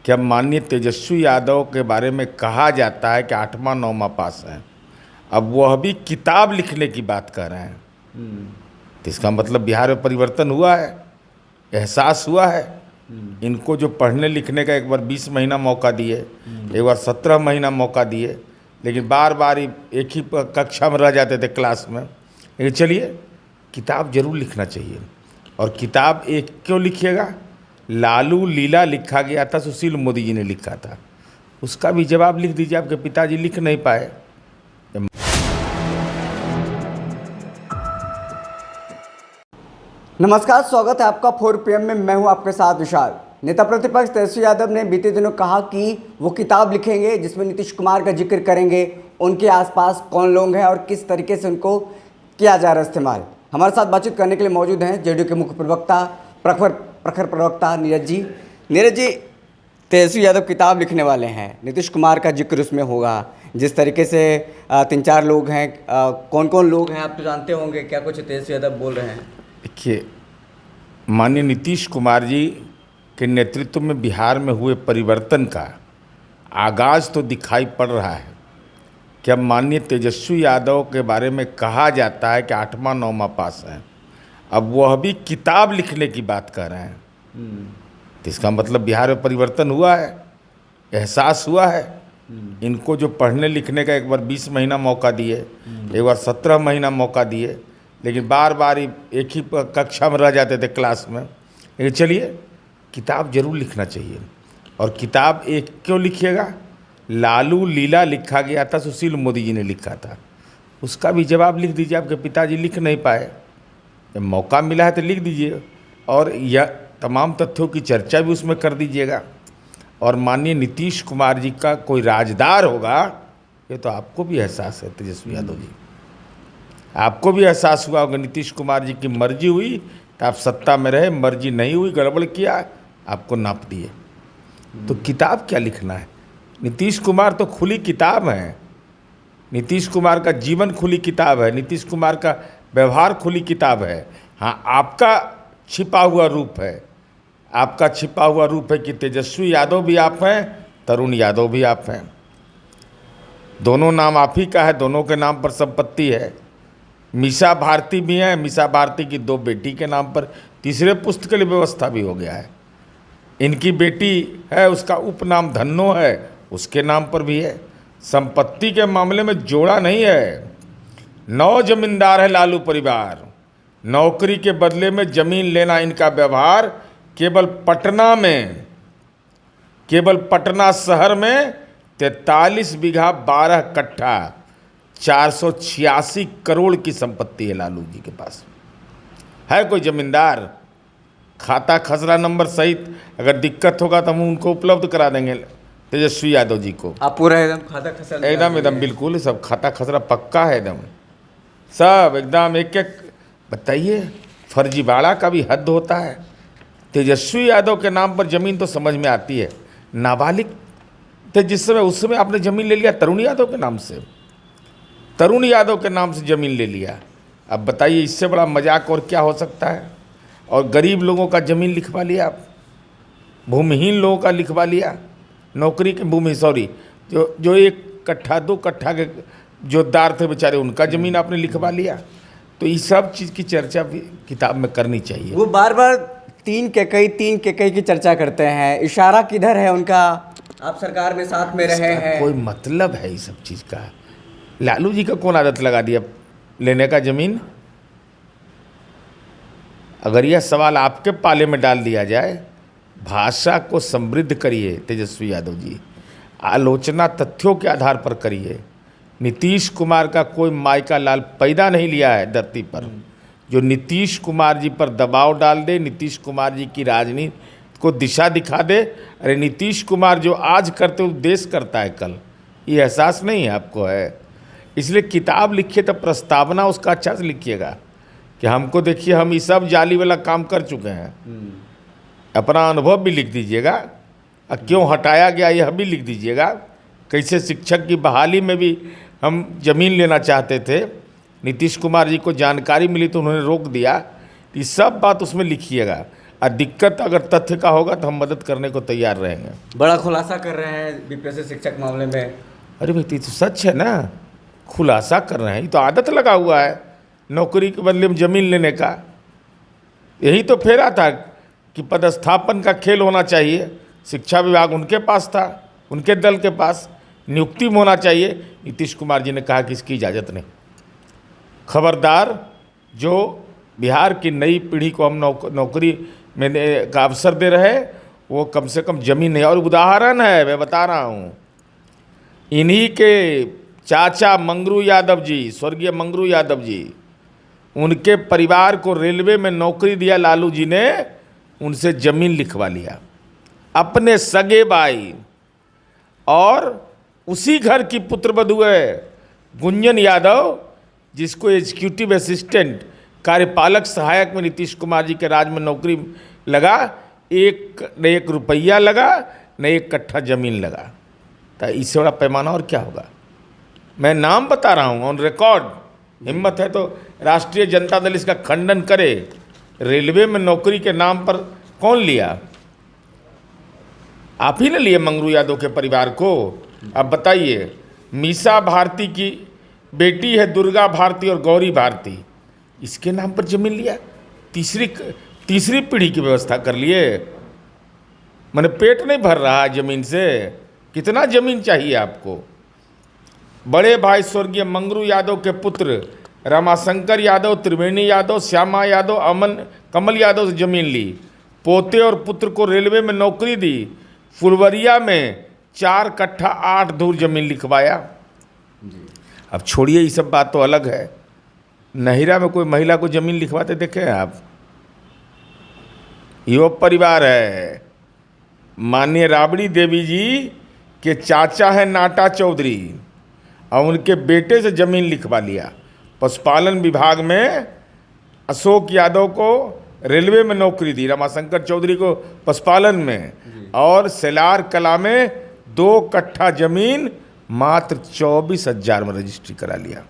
कि अब माननीय तेजस्वी यादव के बारे में कहा जाता है कि 8वां 9वां पास है। अब वह भी किताब लिखने की बात कर रहे हैं, तो इसका मतलब बिहार में परिवर्तन हुआ है, एहसास हुआ है। इनको जो पढ़ने लिखने का एक बार 20 महीना मौका दिए, एक बार 17 महीना मौका दिए, लेकिन बार बार एक ही कक्षा में रह जाते थे क्लास में। लेकिन चलिए, किताब जरूर लिखना चाहिए। और किताब एक क्यों लिखिएगा? लालू लीला लिखा गया था, सुशील मोदी जी ने लिखा था, उसका भी जवाब लिख दीजिए। आपके पिताजी लिख नहीं पाए। नमस्कार, स्वागत है आपका 4 PM में। मैं हूं आपके साथ विशाल। नेता प्रतिपक्ष तेजस्वी यादव ने बीते दिनों कहा कि वो किताब लिखेंगे जिसमें नीतीश कुमार का जिक्र करेंगे, उनके आसपास कौन लोग हैं और किस तरीके से उनको किया जा रहा है इस्तेमाल। हमारे साथ बातचीत करने के लिए मौजूद हैं जेडीयू के मुख्य प्रवक्ता प्रखर प्रवक्ता नीरज जी। नीरज जी, तेजस्वी यादव किताब लिखने वाले हैं, नीतीश कुमार का जिक्र उसमें होगा। जिस तरीके से 3-4 लोग हैं, कौन कौन लोग हैं आप तो जानते होंगे, क्या कुछ तेजस्वी यादव बोल रहे हैं? देखिए, माननीय नीतीश कुमार जी के नेतृत्व में बिहार में हुए परिवर्तन का आगाज़ तो दिखाई पड़ रहा है कि अब माननीय तेजस्वी यादव के बारे में कहा जाता है कि 8वां 9वां पास है। अब वह भी किताब लिखने की बात कर रहे हैं, तो इसका मतलब बिहार में परिवर्तन हुआ है, एहसास हुआ है। इनको जो पढ़ने लिखने का एक बार 20 महीना मौका दिए, एक बार 17 महीना मौका दिए, लेकिन बार बार एक ही कक्षा में रह जाते थे क्लास में। लेकिन चलिए, किताब जरूर लिखना चाहिए। और किताब एक क्यों लिखिएगा? लालू लीला लिखा गया था, सुशील मोदी जी ने लिखा था, उसका भी जवाब लिख दीजिए। आपके पिताजी लिख नहीं पाए, जब मौका मिला है तो लिख दीजिए। और यह तमाम तथ्यों की चर्चा भी उसमें कर दीजिएगा। और माननीय नीतीश कुमार जी का कोई राजदार होगा, ये तो आपको भी एहसास है तेजस्वी यादव जी, आपको भी एहसास हुआ होगा। नीतीश कुमार जी की मर्जी हुई तो आप सत्ता में रहे, मर्जी नहीं हुई, गड़बड़ किया, आपको नाप दिए। तो किताब क्या लिखना है? नीतीश कुमार तो खुली किताब है, नीतीश कुमार का जीवन खुली किताब है, नीतीश कुमार का व्यवहार खुली किताब है। हाँ, आपका छिपा हुआ रूप है, आपका छिपा हुआ रूप है कि तेजस्वी यादव भी आप हैं, तरुण यादव भी आप हैं। दोनों नाम आप ही का है, दोनों के नाम पर संपत्ति है। मीसा भारती भी हैं, मीसा भारती की 2 बेटी के नाम पर तीसरे पुस्त के लिए व्यवस्था भी हो गया है। इनकी बेटी है, उसका उपनाम धन्नो है, उसके नाम पर भी है। संपत्ति के मामले में जोड़ा नहीं है। 9 जमींदार है लालू परिवार। नौकरी के बदले में जमीन लेना इनका व्यवहार केवल पटना में, केवल पटना शहर में 43 बीघा 12 कट्ठा 486 करोड़ की संपत्ति है लालू जी के पास। है कोई जमींदार? खाता खसरा नंबर सहित अगर दिक्कत होगा तो हम उनको उपलब्ध करा देंगे तेजस्वी यादव जी को। आप पूरा एकदम खाता खसरा एकदम बिल्कुल सब खाता खसरा पक्का है, एकदम सब एकदम एक एक। बताइए, फर्जीवाड़ा का भी हद होता है। तेजस्वी यादव के नाम पर जमीन तो समझ में आती है, नाबालिग थे जिस समय, उस समय आपने जमीन ले लिया तरुण यादव के नाम से, तरुण यादव के नाम से ज़मीन ले लिया। अब बताइए, इससे बड़ा मजाक और क्या हो सकता है? और गरीब लोगों का ज़मीन लिखवा लिया आप, भूमिहीन लोगों का लिखवा लिया, नौकरी के जो 1 कट्ठा 2 कट्ठा के जोतदार थे बेचारे, उनका ज़मीन आपने लिखवा लिया। तो इस सब चीज़ की चर्चा भी किताब में करनी चाहिए। वो बार बार 3 केकई की चर्चा करते हैं, इशारा किधर है उनका? आप सरकार में साथ में रहे हैं, कोई मतलब है इस सब चीज़ का? लालू जी का कौन आदत लगा दिया लेने का ज़मीन? अगर यह सवाल आपके पाले में डाल दिया जाए, भाषा को समृद्ध करिए तेजस्वी यादव जी, आलोचना तथ्यों के आधार पर करिए। नीतीश कुमार का कोई मायका लाल पैदा नहीं लिया है धरती पर जो नीतीश कुमार जी पर दबाव डाल दे, नीतीश कुमार जी की राजनीति को दिशा दिखा दे। अरे नीतीश कुमार जो आज करते वो देश करता है कल, ये एहसास नहीं है आपको? है। इसलिए किताब लिखिए तो प्रस्तावना उसका अच्छा से लिखिएगा कि हमको देखिए, हम ये सब जाली वाला काम कर चुके हैं। अपना अनुभव भी लिख दीजिएगा, क्यों हटाया गया यह भी लिख दीजिएगा। कैसे शिक्षक की बहाली में भी हम ज़मीन लेना चाहते थे, नीतीश कुमार जी को जानकारी मिली तो उन्होंने रोक दिया। ये सब बात उसमें लिखिएगा। और दिक्कत अगर तथ्य का होगा तो हम मदद करने को तैयार रहेंगे। बड़ा खुलासा कर रहे हैं बीपीएससी शिक्षक मामले में। अरे भाई तो सच है ना, खुलासा कर रहे हैं, ये तो आदत लगा हुआ है नौकरी के बदले में ज़मीन लेने का। यही तो फेरा था कि पदस्थापन का खेल होना चाहिए, शिक्षा विभाग उनके पास था, उनके दल के पास नियुक्ति में होना चाहिए। नीतीश कुमार जी ने कहा कि इसकी इजाज़त नहीं। खबरदार, जो बिहार की नई पीढ़ी को हम नौकरी में का अवसर दे रहे, वो कम से कम ज़मीन नहीं। और उदाहरण है, मैं बता रहा हूँ, इन्हीं के चाचा मंगरू यादव जी, स्वर्गीय मंगरू यादव जी, उनके परिवार को रेलवे में नौकरी दिया लालू जी ने, उनसे ज़मीन लिखवा लिया अपने सगे भाई। और उसी घर की पुत्रवधू है गुंजन यादव, जिसको एग्जीक्यूटिव असिस्टेंट कार्यपालक सहायक में नीतीश कुमार जी के राज में नौकरी लगा। न एक रुपया लगा, न एक कट्ठा ज़मीन लगा। तो इससे बड़ा पैमाना और क्या होगा। मैं नाम बता रहा हूँ ऑन रिकॉर्ड। हिम्मत है तो राष्ट्रीय जनता दल इसका खंडन करे। रेलवे में नौकरी के नाम पर कौन लिया? आप ही ने लिए मंगरू यादव के परिवार को। अब बताइए, मीसा भारती की बेटी है दुर्गा भारती और गौरी भारती, इसके नाम पर जमीन लिया। तीसरी पीढ़ी की व्यवस्था कर लिए। मैंने पेट नहीं भर रहा जमीन से। कितना जमीन चाहिए आपको? बड़े भाई स्वर्गीय मंगरू यादव के पुत्र रमाशंकर यादव, त्रिवेणी यादव, श्यामा यादव, कमल यादव से जमीन ली। पोते और पुत्र को रेलवे में नौकरी दी। फुलवरिया में 4 कट्ठा 8 धूर जमीन लिखवाया। अब छोड़िए, ये सब बात तो अलग है। नहिरा में कोई महिला को जमीन लिखवाते देखे हैं आप? यो परिवार है। माननीय राबड़ी देवी जी के चाचा है नाटा चौधरी, और उनके बेटे से जमीन लिखवा लिया। पशुपालन विभाग में अशोक यादव को रेलवे में नौकरी दी, रमाशंकर चौधरी को पशुपालन में, और सेलार कला में 2 कट्ठा जमीन मात्र 24,000 में रजिस्ट्री करा लिया।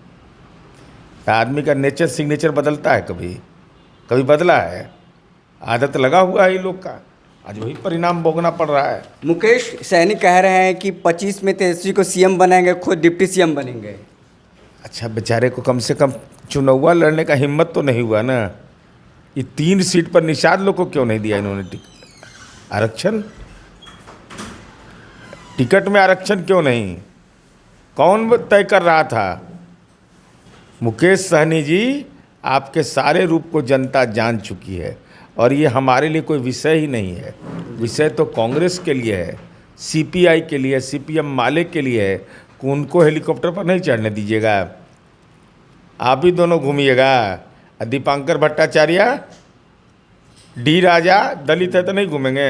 आदमी का नेचर सिग्नेचर बदलता है, कभी बदला है? आदत लगा हुआ है ये लोग का। आज वही परिणाम भोगना पड़ रहा है। मुकेश सैनी कह रहे हैं कि 25 में तेजस्वी को सीएम बनाएंगे, खुद डिप्टी सीएम बनेंगे। अच्छा, बेचारे को कम से कम चुनाव लड़ने का हिम्मत तो नहीं हुआ ना। ये 3 सीट पर निषाद लोग को क्यों नहीं दिया इन्होंने आरक्षण? टिकट में आरक्षण क्यों नहीं? कौन तय कर रहा था? मुकेश सहनी जी, आपके सारे रूप को जनता जान चुकी है, और ये हमारे लिए कोई विषय ही नहीं है। विषय तो कांग्रेस के लिए है, सीपीआई के लिए, सीपीएम माले के लिए है कि उनको हेलीकॉप्टर पर नहीं चढ़ने दीजिएगा। आप ही दोनों घूमिएगा। दीपांकर भट्टाचार्य, डी राजा दलित है तो नहीं घूमेंगे?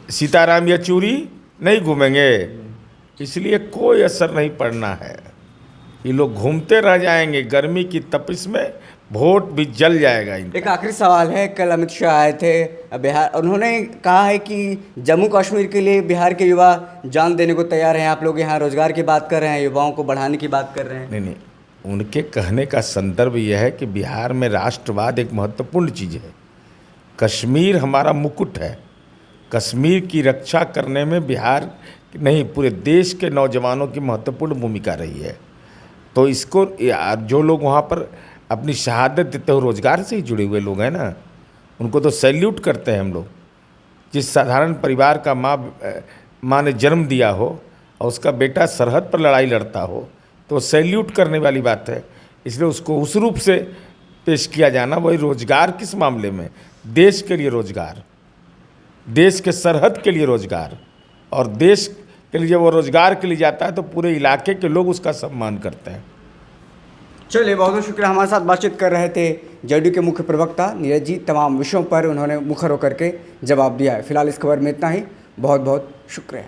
सीताराम येचूरी नहीं घूमेंगे? इसलिए कोई असर नहीं पड़ना है। ये लोग घूमते रह जाएंगे। गर्मी की तपिश में वोट भी जल जाएगा इनका। एक आखिरी सवाल है, कल अमित शाह आए थे बिहार, उन्होंने कहा है कि जम्मू कश्मीर के लिए बिहार के युवा जान देने को तैयार हैं। आप लोग यहाँ रोजगार की बात कर रहे हैं, युवाओं को बढ़ाने की बात कर रहे हैं। नहीं, उनके कहने का संदर्भ यह है कि बिहार में राष्ट्रवाद एक महत्वपूर्ण चीज़ है। कश्मीर हमारा मुकुट है। कश्मीर की रक्षा करने में बिहार नहीं, पूरे देश के नौजवानों की महत्वपूर्ण भूमिका रही है। तो इसको जो लोग वहाँ पर अपनी शहादत देते हुए रोज़गार से ही जुड़े हुए लोग हैं ना, उनको तो सैल्यूट करते हैं हम लोग। जिस साधारण परिवार का माँ ने जन्म दिया हो और उसका बेटा सरहद पर लड़ाई लड़ता हो, तो सैल्यूट करने वाली बात है। इसलिए उसको उस रूप से पेश किया जाना। वही रोज़गार किस मामले में? देश के लिए रोज़गार, देश के सरहद के लिए रोज़गार, और देश के लिए जब वो रोज़गार के लिए जाता है तो पूरे इलाके के लोग उसका सम्मान करते हैं। चलिए, बहुत बहुत शुक्रिया। हमारे साथ बातचीत कर रहे थे जेडीयू के मुख्य प्रवक्ता नीरज जी। तमाम विषयों पर उन्होंने मुखर होकर के जवाब दिया है। फिलहाल इस खबर में इतना ही। बहुत बहुत शुक्रिया।